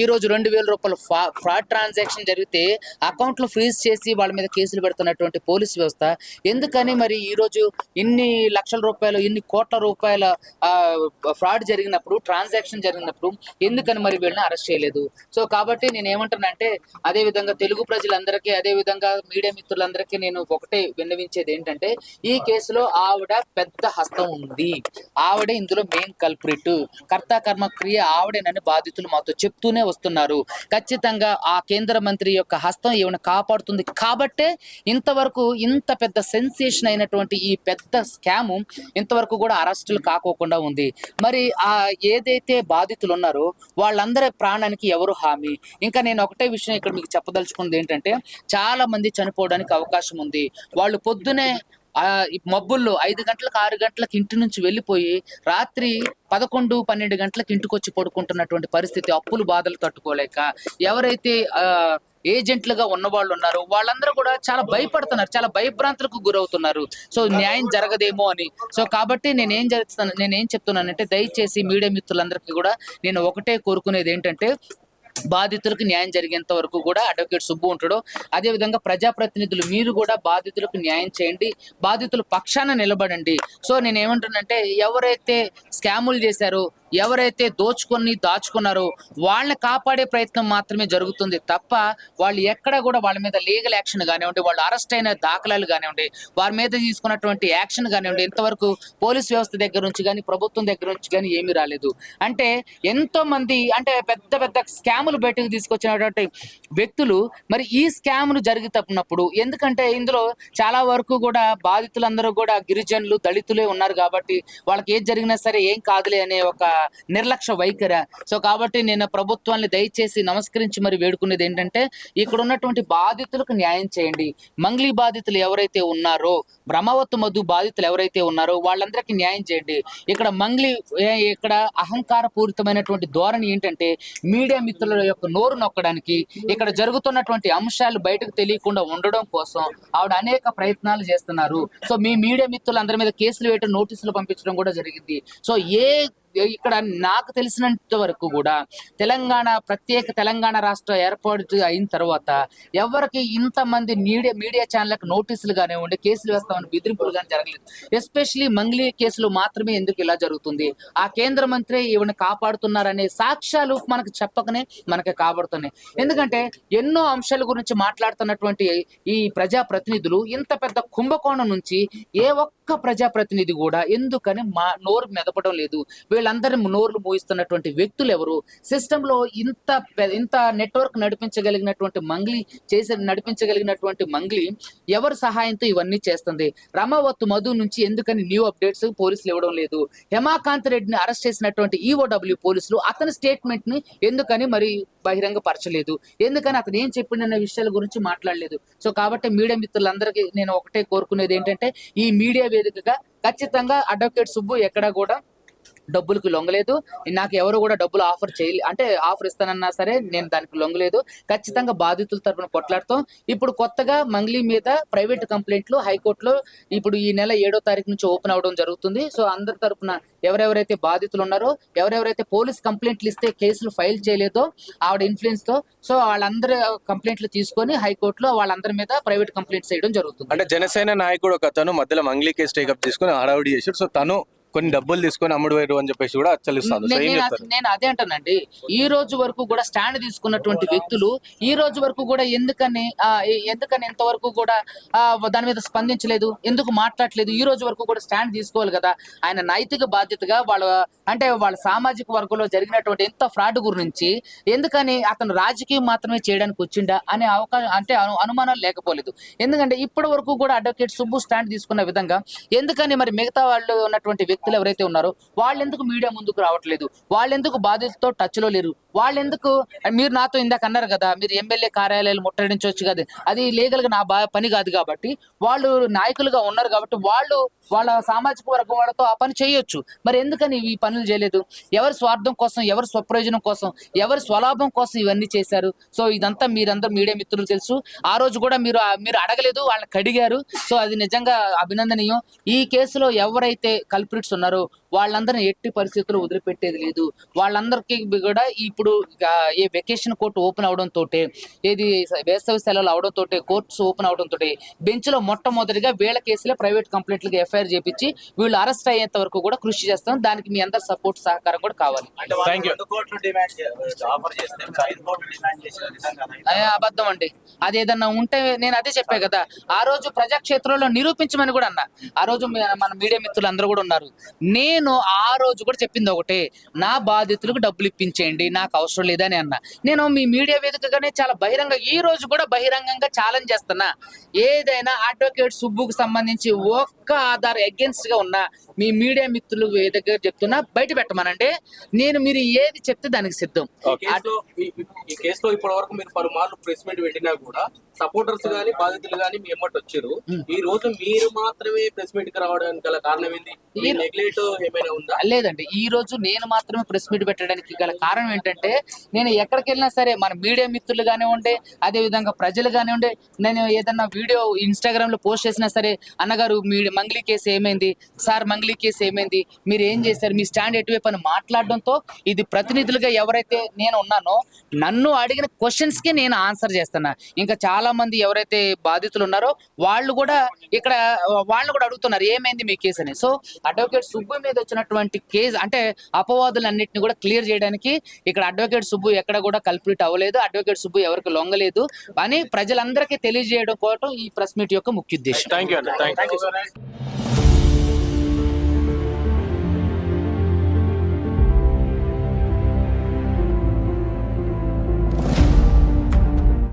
ఈ రోజు 2,000 రూపాయలు ఫ్రాడ్ ట్రాన్సాక్షన్ జరిగితే అకౌంట్లు ఫ్రీజ్ చేసి వాళ్ళ మీద కేసులు పెడుతున్నటువంటి పోలీస్ వ్యవస్థ ఎందుకని మరి ఈ రోజు ఇన్ని లక్షల రూపాయలు ఇన్ని కోట్ల రూపాయల ఫ్రాడ్ జరిగినప్పుడు ట్రాన్సాక్షన్ జరిగినప్పుడు ఎందుకని మరి వీళ్ళని అరెస్ట్ చేయలేదు? సో కాబట్టి నేను ఏమంటానంటే అదే విధంగా తెలుగు ప్రజలందరికీ అదే విధంగా మీడియా మిత్రులందరికీ నేను ఒకటే విన్నవించేది ఏంటంటే ఈ కేసులో ఆవిడ పెద్ద హస్తం ఉంది. ఆవిడే ఇందులో మెయిన్ కల్ప్రిట్, కర్త కర్మ క్రియ ఆవిడేనని బాధితులు మాతో చెప్తూనే వస్తున్నారు. ఖచ్చితంగా ఆ కేంద్ర మంత్రి యొక్క హస్తం ఈవిని కాపాడుతుంది కాబట్టే ఇంతవరకు ఇంత పెద్ద సెన్సేషన్ అయినటువంటి ఈ పెద్ద స్కాము ఇంతవరకు కూడా అరెస్టులు కాకోకుండా ఉంది. మరి ఏదైతే బాధితులు ఉన్నారో వాళ్ళందరి ప్రాణానికి ఎవరు హామీ? ఇంకా నేను ఒకటే విషయం ఇక్కడ మీకు చెప్పదలుచుకున్నది ఏంటంటే చాలా మంది చనిపోవడానికి అవకాశం ఉంది. వాళ్ళు పొద్దునే మబ్బుల్లో 5 గంటలకు 6 గంటలకు ఇంటి నుంచి వెళ్ళిపోయి రాత్రి 11, 12 గంటలకు ఇంటికి వచ్చి పడుకుంటున్నటువంటి పరిస్థితి. అప్పులు బాధలు తట్టుకోలేక ఎవరైతే ఏజెంట్లుగా ఉన్న వాళ్ళు ఉన్నారు వాళ్ళందరూ కూడా చాలా భయపడుతున్నారు, చాలా భయభ్రాంతులకు గురవుతున్నారు. సో న్యాయం జరగదేమో అని. సో కాబట్టి నేనేం చెప్తున్నానంటే దయచేసి మీడియా మిత్రులందరికీ కూడా నేను ఒకటే కోరుకునేది ఏంటంటే బాధితులకు న్యాయం జరిగేంత వరకు కూడా అడ్వకేట్ సుబ్బు ఉంటాడు. అదేవిధంగా ప్రజాప్రతినిధులు మీరు కూడా బాధితులకు న్యాయం చేయండి, బాధితుల పక్షాన నిలబడండి. సో నేను ఏమంటున్నానంటే ఎవరైతే స్కాములు చేశారో ఎవరైతే దాచుకున్నారో వాళ్ళని కాపాడే ప్రయత్నం మాత్రమే జరుగుతుంది తప్ప వాళ్ళు ఎక్కడ కూడా వాళ్ళ మీద లీగల్ యాక్షన్ కానివ్వండి, వాళ్ళు అరెస్ట్ అయిన దాఖలాలు కానివ్వండి, వారి మీద తీసుకున్నటువంటి యాక్షన్ కానివ్వండి ఇంతవరకు పోలీస్ వ్యవస్థ దగ్గర నుంచి కానీ ప్రభుత్వం దగ్గర నుంచి కానీ ఏమీ రాలేదు. అంటే ఎంతో మంది అంటే పెద్ద పెద్ద స్కాములు బయటకు తీసుకొచ్చినటువంటి వ్యక్తులు మరి ఈ స్కాములు తప్పినప్పుడు ఎందుకంటే ఇందులో చాలా వరకు కూడా బాధితులందరూ కూడా గిరిజనులు దళితులే ఉన్నారు కాబట్టి వాళ్ళకి ఏది జరిగినా సరే ఏం కాదులే అనే ఒక నిర్లక్ష్య వైఖరి. సో కాబట్టి నేను ప్రభుత్వాన్ని దయచేసి నమస్కరించి మరి వేడుకునేది ఏంటంటే ఇక్కడ ఉన్నటువంటి బాధితులకు న్యాయం చేయండి. మంగ్లీ బాధితులు ఎవరైతే ఉన్నారో, బ్రహ్మవత్తు మధు బాధితులు ఎవరైతే ఉన్నారో వాళ్ళందరికీ న్యాయం చేయండి. ఇక్కడ అహంకార పూరితమైనటువంటి ధోరణి ఏంటంటే మీడియా మిత్రుల యొక్క నోరు నొక్కడానికి, ఇక్కడ జరుగుతున్నటువంటి అంశాలు బయటకు తెలియకుండా ఉండడం కోసం ఆవిడ అనేక ప్రయత్నాలు చేస్తున్నారు. సో మీ మీడియా మిత్రులందరి మీద కేసులు వేయడం, నోటీసులు పంపించడం కూడా జరిగింది. సో ఇక్కడ నాకు తెలిసినంత వరకు కూడా ప్రత్యేక తెలంగాణ రాష్ట్ర ఏర్పాటు అయిన తర్వాత ఎవరికి ఇంతమంది మీడియా ఛానళ్ళకు నోటీసులు కానివ్వండి, కేసులు వేస్తామని బెదిరింపులు కానీ జరగలేదు. ఎస్పెషలీ మంగ్లీ కేసులో మాత్రమే ఎందుకు ఇలా జరుగుతుంది? ఆ కేంద్ర మంత్రి ఈవిని కాపాడుతున్నారనే సాక్ష్యాలు మనకు చెప్పకనే మనకి కాబడుతున్నాయి. ఎందుకంటే ఎన్నో అంశాల గురించి మాట్లాడుతున్నటువంటి ఈ ప్రజాప్రతినిధులు ఇంత పెద్ద కుంభకోణం నుంచి ఏ ఒక్క ప్రజాప్రతినిధి కూడా ఎందుకని నోరు మెదపడం లేదు? వీళ్ళందరి నోర్లు మూయిస్తున్నటువంటి వ్యక్తులు ఎవరు? సిస్టమ్ లో ఇంత నెట్వర్క్ నడిపించగలిగినటువంటి మంగ్లీ ఎవరి సహాయంతో ఇవన్నీ చేస్తుంది? రమావత్తు మధు నుంచి ఎందుకని న్యూ అప్డేట్స్ పోలీసులు ఇవ్వడం లేదు? హేమాకాంత్ రెడ్డిని అరెస్ట్ చేసినటువంటి ఈఓడబ్ల్యూ పోలీసులు అతని స్టేట్మెంట్ ని ఎందుకని మరి బహిరంగ పరచలేదు? ఎందుకని అతను ఏం చెప్పిండన్న విషయాల గురించి మాట్లాడలేదు? సో కాబట్టి మీడియా మిత్రులందరికీ నేను ఒకటే కోరుకునేది ఏంటంటే ఈ మీడియా వేదికగా ఖచ్చితంగా అడ్వకేట్ సుబ్బు ఎక్కడా కూడా డబ్బులకు లొంగలేదు. నాకు ఎవరు కూడా డబ్బులు ఆఫర్ ఇస్తానన్నా సరే నేను దానికి లొంగలేదు. ఖచ్చితంగా బాధితుల తరపున కొట్లాడుతాం. ఇప్పుడు కొత్తగా మంగ్లీ మీద ప్రైవేట్ కంప్లైంట్లు హైకోర్టులో ఇప్పుడు ఈ నెల 7వ తారీఖు నుంచి ఓపెన్ అవడం జరుగుతుంది. సో అందరి తరపున ఎవరెవరైతే బాధితులు ఉన్నారో, ఎవరెవరైతే పోలీస్ కంప్లైంట్లు ఇస్తే కేసులు ఫైల్ చేయలేదో ఆవిడ ఇన్ఫ్లుయెన్స్ తో, సో వాళ్ళందరి కంప్లైంట్లు తీసుకొని హైకోర్టులో వాళ్ళందరి మీద ప్రైవేట్ కంప్లైంట్స్ చేయడం జరుగుతుంది. అంటే జనసేన నాయకుడు ఒక తను మధ్యలో మంగ్లీ కేసు టేకప్ తీసుకుని హడావుడి చేశాడు. సో తను కొన్ని డబ్బులు తీసుకొని అమ్ముడు వేరు అని చెప్పేసి కూడా చల్లిస్తాను. నేను అదే అంటానండి, ఈ రోజు వరకు కూడా స్టాండ్ తీసుకున్నటువంటి వ్యక్తులు ఈ రోజు వరకు కూడా ఎందుకని ఇంతవరకు కూడా దాని మీద స్పందించలేదు, ఎందుకు మాట్లాడలేదు? ఈ రోజు వరకు కూడా స్టాండ్ తీసుకోవాలి కదా. ఆయన నైతిక బాధ్యతగా వాళ్ళ సామాజిక వర్గంలో జరిగినటువంటి ఎంత ఫ్రాడ్ గురించి ఎందుకని అతను రాజకీయం మాత్రమే చేయడానికి వచ్చిండా అనే అనుమానాలు లేకపోలేదు. ఎందుకంటే ఇప్పటి వరకు కూడా అడ్వకేట్ సుబ్బు స్టాండ్ తీసుకున్న విధంగా ఎందుకని మరి మిగతా వాళ్ళు ఉన్నటువంటి వ్యక్తులు ఎవరైతే ఉన్నారో వాళ్ళు ఎందుకు మీడియా ముందుకు రావట్లేదు? వాళ్ళు ఎందుకు బాధితులతో టచ్ లో లేరు? వాళ్ళు ఎందుకు మీరు నాతో ఇందాక అన్నారు కదా మీరు ఎమ్మెల్యే కార్యాలయాలు ముట్టడించవచ్చు కదా, అది లీగల్ గా నా పని కాదు కాబట్టి వాళ్ళు నాయకులుగా ఉన్నారు కాబట్టి వాళ్ళ సామాజిక వర్గం వాళ్ళతో ఆ పని చేయొచ్చు. మరి ఎందుకని ఈ పనులు చేయలేదు? ఎవరి స్వార్థం కోసం, ఎవరి స్వప్రయోజనం కోసం, ఎవరి స్వలాభం కోసం ఇవన్నీ చేశారు. సో ఇదంతా మీరందరూ మీడియా మిత్రులు తెలుసు. ఆ రోజు కూడా మీరు అడగలేదు, వాళ్ళని కడిగారు. సో అది నిజంగా అభినందనీయం. ఈ కేసులో ఎవరైతే కల్ప్రిట్స్ ఉన్నారో వాళ్ళందరినీ ఎట్టి పరిస్థితుల్లో వదిలిపెట్టేది లేదు. వాళ్ళందరికీ కూడా ఇప్పుడు ఈ వెకేషన్ కోర్టు ఓపెన్ అవడం తోటే, ఏది వేసవి సెలవులు అవడం తోటే, కోర్ట్స్ ఓపెన్ అవడం తోటే బెంచ్ లో మొట్టమొదటిగా వీళ్ళ కేసులే ప్రైవేట్ కంప్లైంట్లకు ఎఫ్ఐఆర్ చేపించి వీళ్ళు అరెస్ట్ అయ్యేంత వరకు కూడా కృషి చేస్తాం. దానికి మీ అందరి సపోర్ట్ సహకారం కూడా కావాలి. Thank you. అబద్ధం అండి. అది ఏదన్నా ఉంటే నేను అదే చెప్పా కదా, ఆ రోజు ప్రజాక్షేత్రంలో నిరూపించమని కూడా అన్నా. ఆ రోజు మన మీడియా మిత్రులు అందరూ కూడా ఉన్నారు. నేను ఆ రోజు కూడా చెప్పింది ఒకటే, నా బాధితులకు డబ్బులు ఇప్పించేయండి, నాకు అవసరం లేదని అన్నా. నేను మీ మీడియా వేదికగానే చాలా బహిరంగ ఈ రోజు కూడా బహిరంగంగా ఛాలెంజ్ చేస్తున్నా. ఏదైనా అడ్వకేట్ సుబ్బుకు సంబంధించి ఒక్క ఆధార్ అగేన్స్ట్ గా ఉన్నా మీ మీడియా మిత్రులు దగ్గర చెప్తున్నా బయట పెట్టమనండి. మీరు ఏది చెప్తే దానికి సిద్ధం. ఈ కేసులో ఇప్పటి వరకు మీరు పలుమార్లు ప్రెస్ మీట్ పెట్టినా కూడా సపోర్టర్స్ గానీ బాధితులు గానీ మీ ఎమ్మటి వచ్చారు. ఈ రోజు మీరు మాత్రమే ప్రెస్ మీట్ కి రావడానికి గల కారణం ఏంది? నెగ్లెక్ట్ ఏమైనా ఉందా? లేదండి, ఈ రోజు నేను మాత్రమే ప్రెస్ మీట్ పెట్టడానికి గల కారణం ఏంటంటే, నేను ఎక్కడికి వెళ్ళినా సరే మన మీడియా మిత్రులు కానివ్వండి, అదే విధంగా ప్రజలు కానివ్వండి, నేను ఏదన్నా వీడియో ఇన్స్టాగ్రామ్ లో పోస్ట్ చేసినా సరే, అన్నగారు మీ మంగ్లీ కేసు ఏమైంది సార్, మంగ్లీ కేసు ఏమైంది, మీరు ఏం చేశారు, మీ స్టాండ్ ఎటువైపు అని మాట్లాడడంతో ఇది ప్రతినిధులుగా ఎవరైతే నేను ఉన్నానో నన్ను అడిగిన క్వశ్చన్స్ కి నేను ఆన్సర్ చేస్తున్నా. ఇంకా చాలా మంది ఎవరైతే బాధితులు ఉన్నారో వాళ్ళు కూడా అడుగుతున్నారు ఏమైంది మీ కేసు అని. సో అడ్వకేట్ సుబ్బు మీద వచ్చినటువంటి కేసు అంటే అపవాదులన్నింటినీ కూడా క్లియర్ చేయడానికి ఇక్కడ అడ్వకేట్ సుబ్బు ఎక్కడ కూడా కల్పిట్ అవ్వలేదు, అడ్వకేట్ సుబ్బు ఎవరికి లొంగలేదు అని ప్రజలందరికీ తెలియజేయడం కోసం ఈ ప్రెస్ మీట్ యొక్క ముఖ్య ఉద్దేశం. Thank you.